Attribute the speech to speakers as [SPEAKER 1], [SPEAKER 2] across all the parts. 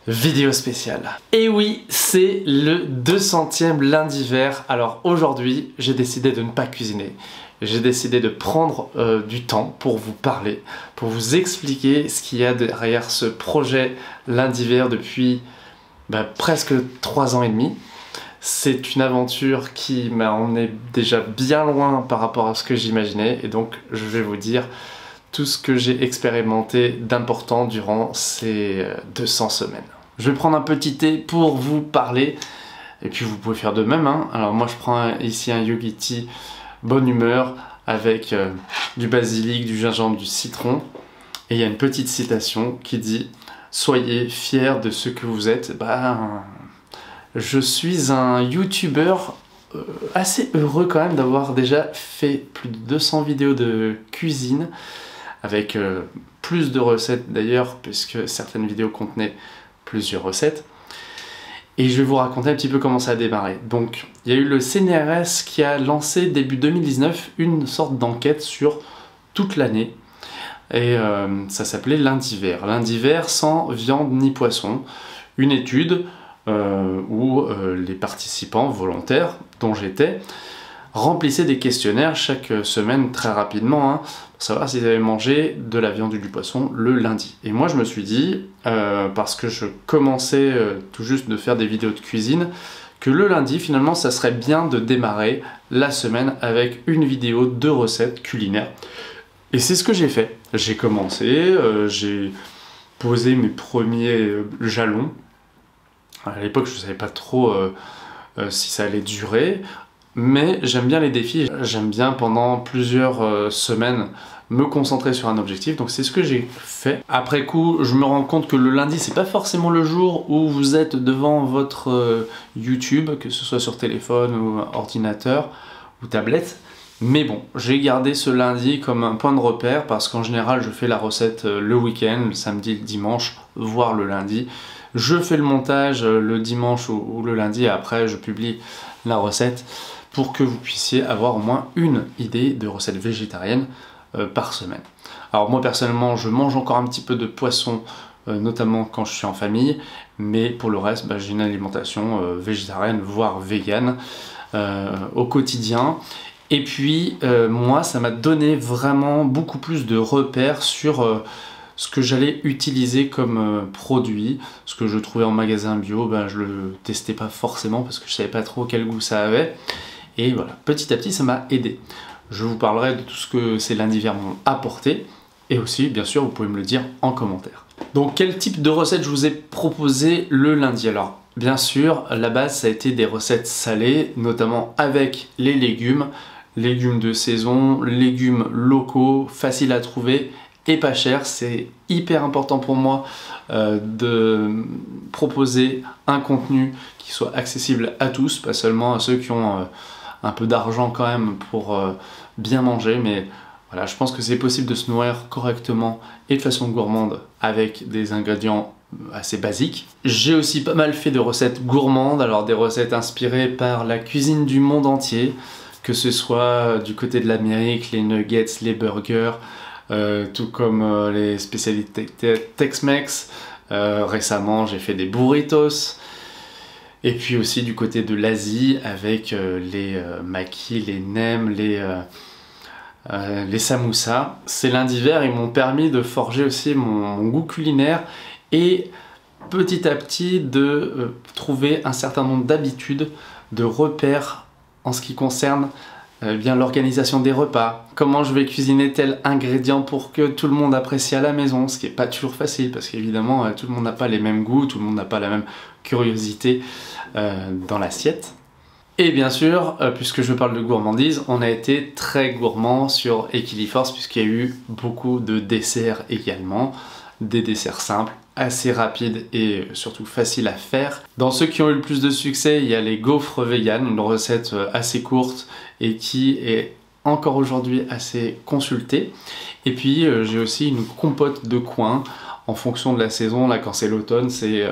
[SPEAKER 1] Vidéo spéciale. Et oui, c'est le 200e lundi vert. Alors aujourd'hui, j'ai décidé de ne pas cuisiner. J'ai décidé de prendre du temps pour vous parler, pour vous expliquer ce qu'il y a derrière ce projet lundi vert depuis presque 3 ans et demi. C'est une aventure qui m'a emmené déjà bien loin par rapport à ce que j'imaginais et donc je vais vous dire tout ce que j'ai expérimenté d'important durant ces 200 semaines. Je vais prendre un petit thé pour vous parler et puis vous pouvez faire de même, hein. Alors moi je prends ici un Yogi Tea bonne humeur avec du basilic, du gingembre, du citron et il y a une petite citation qui dit « Soyez fiers de ce que vous êtes ». Je suis un youtubeur assez heureux quand même d'avoir déjà fait plus de 200 vidéos de cuisine avec plus de recettes d'ailleurs puisque certaines vidéos contenaient plusieurs recettes. Et je vais vous raconter un petit peu comment ça a démarré. Donc il y a eu le CNRS qui a lancé début 2019 une sorte d'enquête sur toute l'année et ça s'appelait lundi vert. Lundi vert sans viande ni poisson. Une étude où les participants volontaires, dont j'étais, remplissaient des questionnaires chaque semaine très rapidement pour savoir s'ils avaient mangé de la viande ou du poisson le lundi. Et moi je me suis dit, parce que je commençais tout juste de faire des vidéos de cuisine, que le lundi finalement ça serait bien de démarrer la semaine avec une vidéo de recettes culinaires. Et c'est ce que j'ai fait. J'ai commencé, j'ai posé mes premiers jalons. À l'époque, je ne savais pas trop si ça allait durer, mais j'aime bien les défis. J'aime bien pendant plusieurs semaines me concentrer sur un objectif, donc c'est ce que j'ai fait. Après coup, je me rends compte que le lundi, c'est pas forcément le jour où vous êtes devant votre YouTube, que ce soit sur téléphone ou ordinateur ou tablette. Mais bon, j'ai gardé ce lundi comme un point de repère parce qu'en général, je fais la recette le week-end, le samedi, le dimanche, voire le lundi. Je fais le montage le dimanche ou le lundi et après je publie la recette pour que vous puissiez avoir au moins une idée de recette végétarienne par semaine. Alors moi personnellement je mange encore un petit peu de poisson notamment quand je suis en famille, mais pour le reste j'ai une alimentation végétarienne voire végane au quotidien. Et puis moi ça m'a donné vraiment beaucoup plus de repères sur ce que j'allais utiliser comme produit. Ce que je trouvais en magasin bio, je le testais pas forcément parce que je savais pas trop quel goût ça avait. Et voilà, petit à petit ça m'a aidé. Je vous parlerai de tout ce que ces lundis verts m'ont apporté. Et aussi, bien sûr, vous pouvez me le dire en commentaire. Donc quel type de recette je vous ai proposé le lundi? Alors bien sûr, la base ça a été des recettes salées, notamment avec les légumes de saison, légumes locaux, faciles à trouver et pas cher. C'est hyper important pour moi de proposer un contenu qui soit accessible à tous, pas seulement à ceux qui ont un peu d'argent quand même pour bien manger, mais voilà, je pense que c'est possible de se nourrir correctement et de façon gourmande avec des ingrédients assez basiques. J'ai aussi pas mal fait de recettes gourmandes, alors des recettes inspirées par la cuisine du monde entier, que ce soit du côté de l'Amérique, les nuggets, les burgers, tout comme les spécialités Tex-Mex. Récemment j'ai fait des burritos. Et puis aussi du côté de l'Asie avec les makis, les nems, les samoussas. Ces lundis verts ils m'ont permis de forger aussi mon goût culinaire et petit à petit de trouver un certain nombre d'habitudes, de repères en ce qui concerne l'organisation des repas, comment je vais cuisiner tel ingrédient pour que tout le monde apprécie à la maison, ce qui n'est pas toujours facile parce qu'évidemment tout le monde n'a pas les mêmes goûts, tout le monde n'a pas la même curiosité dans l'assiette. Et bien sûr, puisque je parle de gourmandise, on a été très gourmand sur Equiliforce puisqu'il y a eu beaucoup de desserts également, des desserts simples, assez rapides et surtout faciles à faire. Dans ceux qui ont eu le plus de succès, il y a les gaufres vegan, une recette assez courte et qui est encore aujourd'hui assez consultée. Et puis j'ai aussi une compote de coin en fonction de la saison. Là quand c'est l'automne, c'est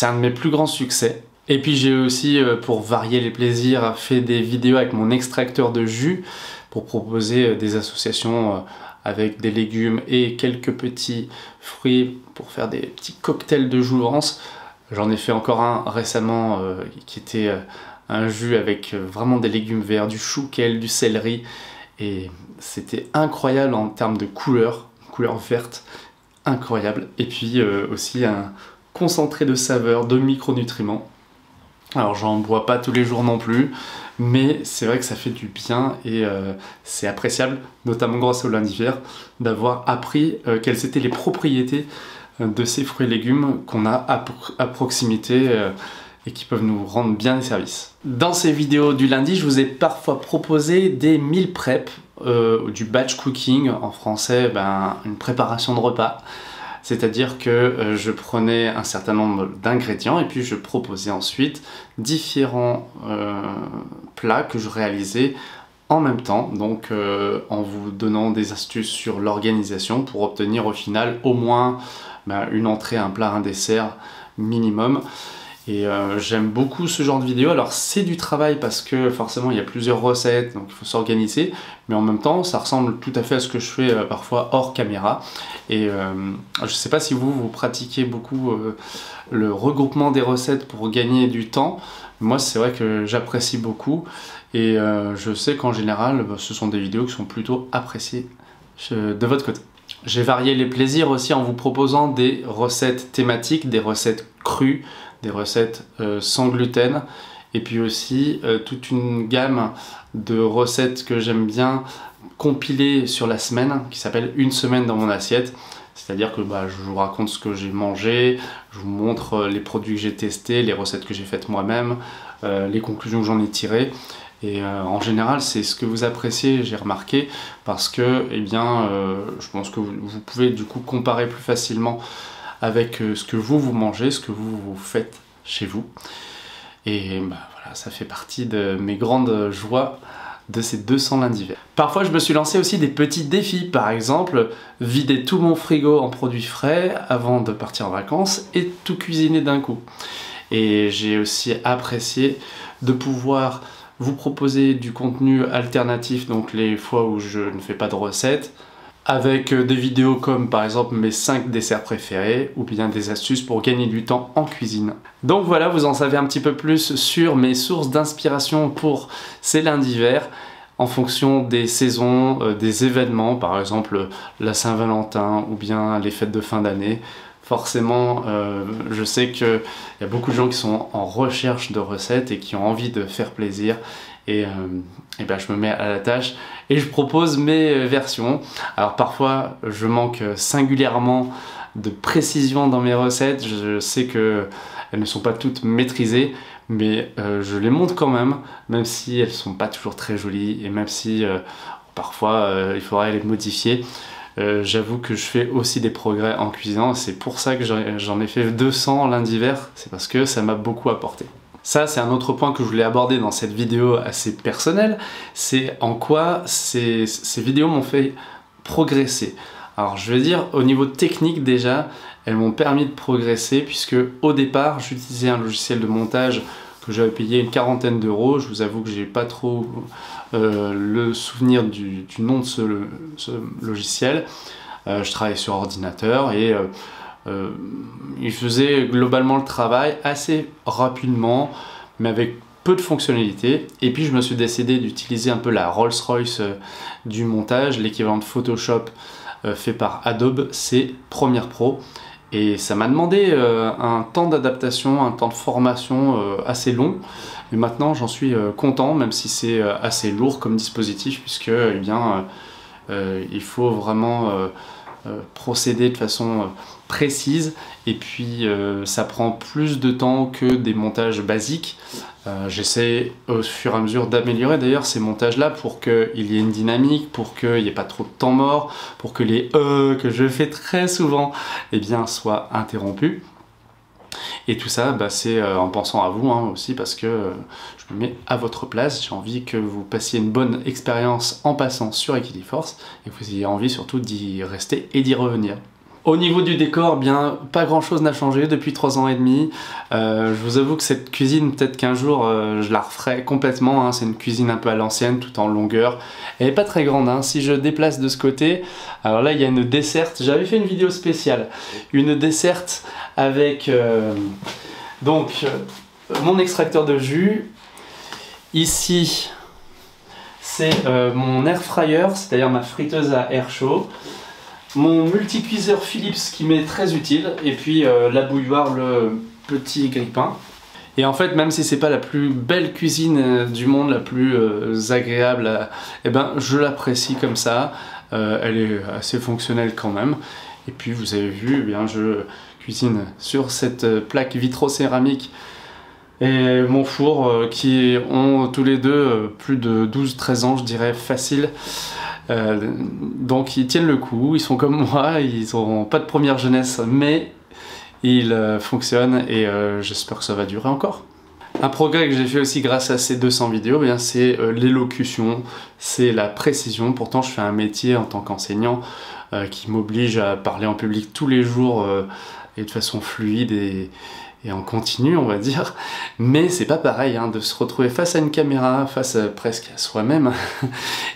[SPEAKER 1] un de mes plus grands succès. Et puis j'ai aussi, pour varier les plaisirs, fait des vidéos avec mon extracteur de jus pour proposer des associations avec des légumes et quelques petits fruits pour faire des petits cocktails de jouvence J'en ai fait encore un récemment qui était un jus avec vraiment des légumes verts, du chou kale, du céleri, et c'était incroyable en termes de couleur verte, incroyable. Et puis aussi un concentré de saveurs, de micronutriments. Alors j'en bois pas tous les jours non plus, mais c'est vrai que ça fait du bien et c'est appréciable, notamment grâce au lundiver, d'avoir appris quelles étaient les propriétés de ces fruits et légumes qu'on a à proximité et qui peuvent nous rendre bien des services. Dans ces vidéos du lundi, je vous ai parfois proposé des meal prep, du batch cooking, en français une préparation de repas. C'est-à-dire que je prenais un certain nombre d'ingrédients et puis je proposais ensuite différents plats que je réalisais en même temps, donc en vous donnant des astuces sur l'organisation pour obtenir au final au moins une entrée, un plat, un dessert minimum. Et j'aime beaucoup ce genre de vidéo. Alors c'est du travail parce que forcément il y a plusieurs recettes, donc il faut s'organiser, mais en même temps ça ressemble tout à fait à ce que je fais parfois hors caméra. Et je ne sais pas si vous pratiquez beaucoup le regroupement des recettes pour gagner du temps. Moi c'est vrai que j'apprécie beaucoup et je sais qu'en général ce sont des vidéos qui sont plutôt appréciées de votre côté. J'ai varié les plaisirs aussi en vous proposant des recettes thématiques, des recettes crues, des recettes sans gluten, et puis aussi toute une gamme de recettes que j'aime bien compiler sur la semaine, qui s'appelle Une semaine dans mon assiette. C'est-à-dire que je vous raconte ce que j'ai mangé, je vous montre les produits que j'ai testés, les recettes que j'ai faites moi-même, les conclusions que j'en ai tirées. Et en général, c'est ce que vous appréciez, j'ai remarqué, parce que je pense que vous pouvez du coup comparer plus facilement avec ce que vous mangez, ce que vous faites chez vous. Et voilà, ça fait partie de mes grandes joies de ces 200 lundis verts. Parfois, je me suis lancé aussi des petits défis, par exemple, vider tout mon frigo en produits frais avant de partir en vacances et tout cuisiner d'un coup. Et j'ai aussi apprécié de pouvoir vous proposer du contenu alternatif, donc les fois où je ne fais pas de recettes, avec des vidéos comme par exemple mes 5 desserts préférés ou bien des astuces pour gagner du temps en cuisine. Donc voilà, vous en savez un petit peu plus sur mes sources d'inspiration pour ces lundis verts en fonction des saisons, des événements, par exemple la Saint-Valentin ou bien les fêtes de fin d'année. Forcément, je sais qu'il y a beaucoup de gens qui sont en recherche de recettes et qui ont envie de faire plaisir. Et je me mets à la tâche et je propose mes versions. Alors parfois, je manque singulièrement de précision dans mes recettes. Je sais qu'elles ne sont pas toutes maîtrisées, mais je les montre quand même si elles ne sont pas toujours très jolies et même si parfois il faudrait les modifier. J'avoue que je fais aussi des progrès en cuisinant, c'est pour ça que j'en ai fait 200 lundi vert, c'est parce que ça m'a beaucoup apporté. Ça, c'est un autre point que je voulais aborder dans cette vidéo assez personnelle, c'est en quoi ces vidéos m'ont fait progresser. Alors je vais dire, au niveau technique déjà, elles m'ont permis de progresser puisque au départ, j'utilisais un logiciel de montage que j'avais payé une quarantaine d'euros. Je vous avoue que j'ai pas trop le souvenir du nom de ce logiciel. Je travaillais sur ordinateur et il faisait globalement le travail assez rapidement, mais avec peu de fonctionnalités. Et puis je me suis décidé d'utiliser un peu la Rolls-Royce du montage, l'équivalent de Photoshop fait par Adobe, c'est Premiere Pro. Et ça m'a demandé un temps d'adaptation, un temps de formation assez long. Mais maintenant j'en suis content, même si c'est assez lourd comme dispositif, puisque il faut vraiment procéder de façon précise. Et puis ça prend plus de temps que des montages basiques. J'essaie au fur et à mesure d'améliorer d'ailleurs ces montages là pour qu'il y ait une dynamique, pour qu'il n'y ait pas trop de temps mort, pour que les que je fais très souvent soient interrompus. Et tout ça c'est en pensant à vous aussi, parce que je me mets à votre place. J'ai envie que vous passiez une bonne expérience en passant sur Equiliforce et que vous ayez envie surtout d'y rester et d'y revenir. Au niveau du décor, pas grand chose n'a changé depuis 3 ans et demi. Je vous avoue que cette cuisine, peut-être qu'un jour je la referai complètement. C'est une cuisine un peu à l'ancienne, tout en longueur. Elle n'est pas très grande. Si je déplace de ce côté, alors là il y a une desserte. J'avais fait une vidéo spéciale. Une desserte avec Donc, mon extracteur de jus. Ici, c'est mon air fryer, c'est-à-dire ma friteuse à air chaud. Mon multicuiseur Philips qui m'est très utile. Et puis la bouilloire, le petit grille-pain. Et en fait, même si c'est pas la plus belle cuisine du monde, la plus agréable, eh ben, je l'apprécie comme ça. Elle est assez fonctionnelle quand même. Et puis vous avez vu, eh bien, je cuisine sur cette plaque vitrocéramique et mon four qui ont tous les deux plus de 12-13 ans, je dirais, facile. Donc ils tiennent le coup, ils sont comme moi, ils n'ont pas de première jeunesse, mais ils fonctionnent et j'espère que ça va durer encore. Un progrès que j'ai fait aussi grâce à ces 200 vidéos, eh c'est l'élocution, c'est la précision. Pourtant je fais un métier en tant qu'enseignant qui m'oblige à parler en public tous les jours et de façon fluide et en continu, on va dire. Mais c'est pas pareil hein, de se retrouver face à une caméra, face presque à soi-même,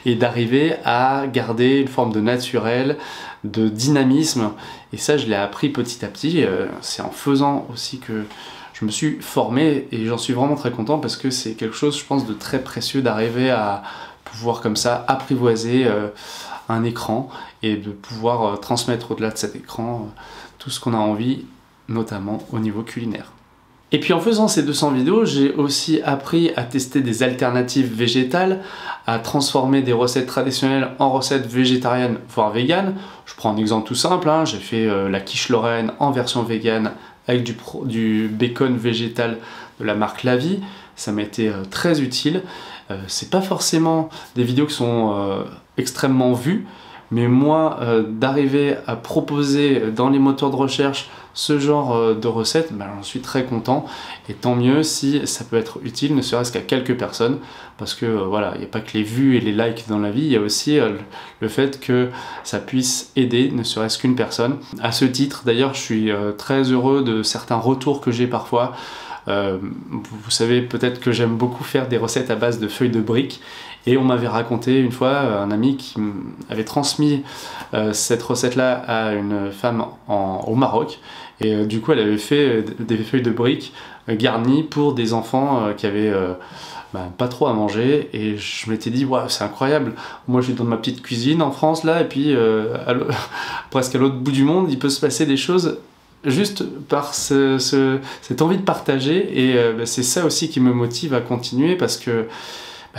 [SPEAKER 1] et d'arriver à garder une forme de naturel, de dynamisme. Et ça, je l'ai appris petit à petit. C'est en faisant aussi que je me suis formé, et j'en suis vraiment très content parce que c'est quelque chose, je pense, de très précieux d'arriver à pouvoir comme ça apprivoiser un écran et de pouvoir transmettre au-delà de cet écran tout ce qu'on a envie, notamment au niveau culinaire. Et puis en faisant ces 200 vidéos, j'ai aussi appris à tester des alternatives végétales, à transformer des recettes traditionnelles en recettes végétariennes, voire véganes. Je prends un exemple tout simple, hein, j'ai fait la quiche lorraine en version végane avec du bacon végétal de la marque La Vie. Ça m'a été très utile. C'est pas forcément des vidéos qui sont extrêmement vues, mais moi, d'arriver à proposer dans les moteurs de recherche ce genre de recettes, ben, j'en suis très content. Et tant mieux si ça peut être utile, ne serait-ce qu'à quelques personnes. Parce que voilà, il n'y a pas que les vues et les likes dans la vie, il y a aussi le fait que ça puisse aider, ne serait-ce qu'une personne. À ce titre, d'ailleurs, je suis très heureux de certains retours que j'ai parfois. Vous savez peut-être que j'aime beaucoup faire des recettes à base de feuilles de briques. Et on m'avait raconté une fois, un ami qui avait transmis cette recette-là à une femme au Maroc. Et du coup, elle avait fait des feuilles de briques garnies pour des enfants qui avaient pas trop à manger. Et je m'étais dit, wow, c'est incroyable. Moi, je suis dans ma petite cuisine en France, là, et puis presque à l'autre bout du monde, il peut se passer des choses juste par cette envie de partager. Et c'est ça aussi qui me motive à continuer, parce que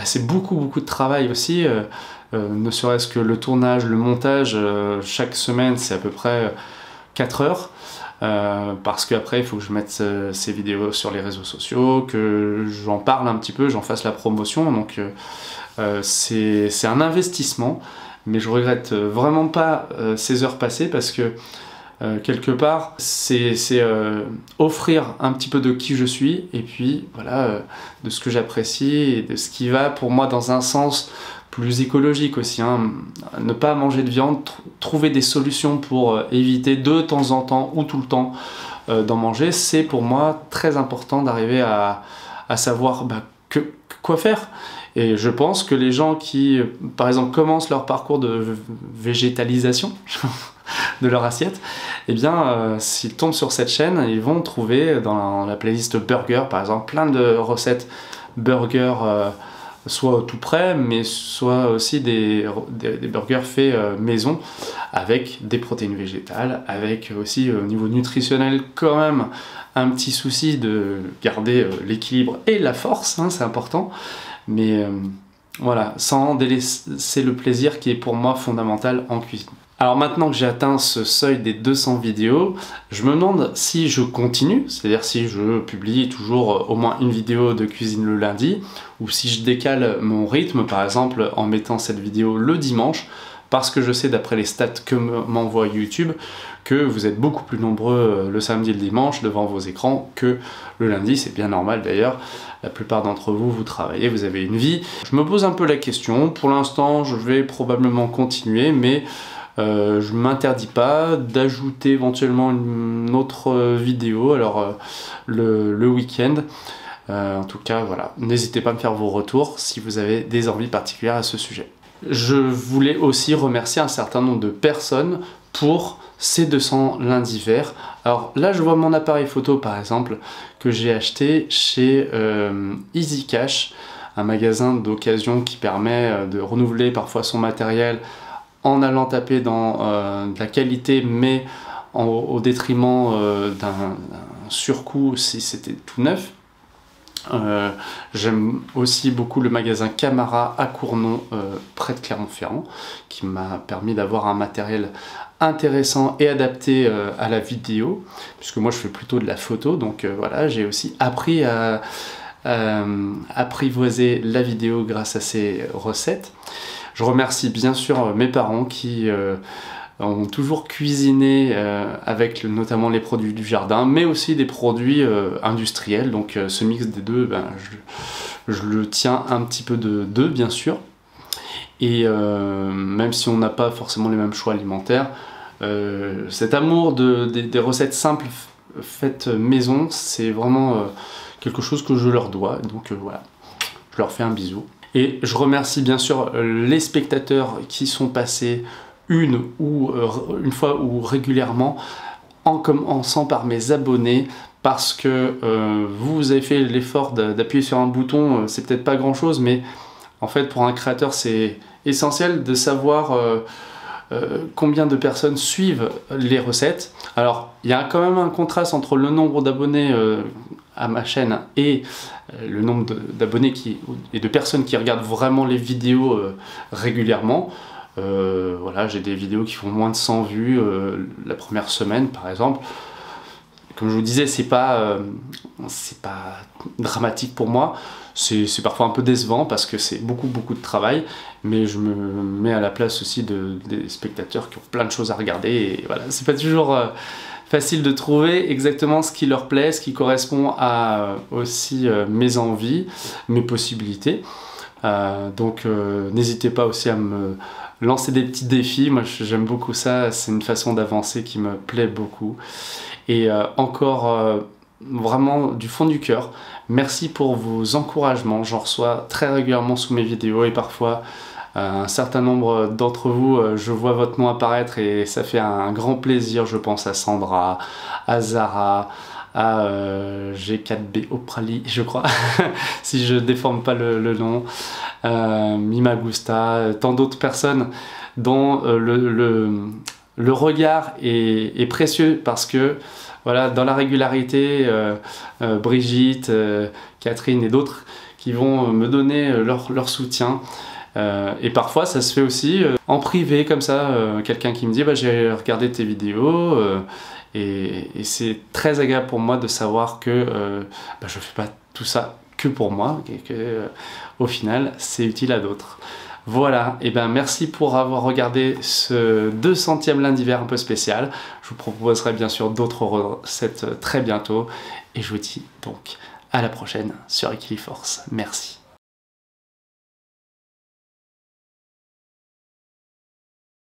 [SPEAKER 1] c'est beaucoup de travail aussi, ne serait-ce que le tournage, le montage, chaque semaine c'est à peu près 4 heures, parce qu'après il faut que je mette ces vidéos sur les réseaux sociaux, que j'en parle un petit peu, j'en fasse la promotion, donc c'est un investissement, mais je regrette vraiment pas ces heures passées, parce que quelque part, c'est offrir un petit peu de qui je suis, et puis voilà, de ce que j'apprécie et de ce qui va pour moi dans un sens plus écologique aussi, hein. Ne pas manger de viande, trouver des solutions pour éviter de temps en temps ou tout le temps d'en manger, c'est pour moi très important d'arriver à savoir quoi faire. Et je pense que les gens qui, par exemple, commencent leur parcours de végétalisation de leur assiette, eh bien, s'ils tombent sur cette chaîne, ils vont trouver dans la playlist burger, par exemple, plein de recettes burger, soit tout prêt, mais soit aussi des burgers faits maison, avec des protéines végétales, avec aussi au niveau nutritionnel quand même un petit souci de garder l'équilibre et la force, hein, c'est important, mais voilà, sans délaisser le plaisir qui est pour moi fondamental en cuisine. Alors maintenant que j'ai atteint ce seuil des 200 vidéos, je me demande si je continue, c'est-à-dire si je publie toujours au moins une vidéo de cuisine le lundi, ou si je décale mon rythme, par exemple en mettant cette vidéo le dimanche, parce que je sais d'après les stats que m'envoie YouTube que vous êtes beaucoup plus nombreux le samedi et le dimanche devant vos écrans que le lundi, c'est bien normal d'ailleurs, la plupart d'entre vous, vous travaillez, vous avez une vie. Je me pose un peu la question, pour l'instant je vais probablement continuer, mais je ne m'interdis pas d'ajouter éventuellement une autre vidéo, alors le week-end. En tout cas, voilà, n'hésitez pas à me faire vos retours si vous avez des envies particulières à ce sujet. Je voulais aussi remercier un certain nombre de personnes pour C200 lundi vert. Alors là je vois mon appareil photo par exemple que j'ai acheté chez Easy Cash, un magasin d'occasion qui permet de renouveler parfois son matériel en allant taper dans de la qualité mais au détriment d'un surcoût si c'était tout neuf. J'aime aussi beaucoup le magasin Camara à Cournon près de Clermont-Ferrand qui m'a permis d'avoir un matériel intéressant et adapté à la vidéo puisque moi je fais plutôt de la photo, donc voilà, j'ai aussi appris à apprivoiser la vidéo grâce à ces recettes. Je remercie bien sûr mes parents qui ont toujours cuisiné avec notamment les produits du jardin, mais aussi des produits industriels. Donc ce mix des deux, ben, je le tiens un petit peu d'eux, bien sûr. Et même si on n'a pas forcément les mêmes choix alimentaires, cet amour des recettes simples faites maison, c'est vraiment quelque chose que je leur dois. Donc voilà, je leur fais un bisou. Et je remercie bien sûr les spectateurs qui sont passés une fois ou régulièrement, en commençant par mes abonnés, parce que vous avez fait l'effort d'appuyer sur un bouton. C'est peut-être pas grand chose, mais en fait pour un créateur c'est essentiel de savoir combien de personnes suivent les recettes. Alors il y a quand même un contraste entre le nombre d'abonnés à ma chaîne et le nombre d'abonnés et de personnes qui regardent vraiment les vidéos régulièrement. Voilà, j'ai des vidéos qui font moins de 100 vues la première semaine par exemple. Comme je vous disais, c'est pas dramatique pour moi, c'est parfois un peu décevant parce que c'est beaucoup de travail, mais je me mets à la place aussi des spectateurs qui ont plein de choses à regarder, et voilà, c'est pas toujours facile de trouver exactement ce qui leur plaît, ce qui correspond à aussi mes envies, mes possibilités. Donc n'hésitez pas aussi à me lancer des petits défis. Moi j'aime beaucoup ça, c'est une façon d'avancer qui me plaît beaucoup. Et encore vraiment du fond du cœur, merci pour vos encouragements. J'en reçois très régulièrement sous mes vidéos, et parfois un certain nombre d'entre vous, je vois votre nom apparaître et ça fait un grand plaisir. Je pense à Sandra, à Zara, à G4B Oprali, je crois, si je déforme pas le nom, Mimagusta, tant d'autres personnes dont le regard est précieux, parce que voilà, dans la régularité, Brigitte, Catherine et d'autres qui vont me donner leur soutien. Et parfois ça se fait aussi en privé comme ça, quelqu'un qui me dit bah, j'ai regardé tes vidéos, et c'est très agréable pour moi de savoir que bah, je fais pas tout ça que pour moi, et que au final c'est utile à d'autres. Voilà, et ben merci pour avoir regardé ce 200e lundi vert un peu spécial. Je vous proposerai bien sûr d'autres recettes très bientôt, et je vous dis donc à la prochaine sur Equiliforce. Merci.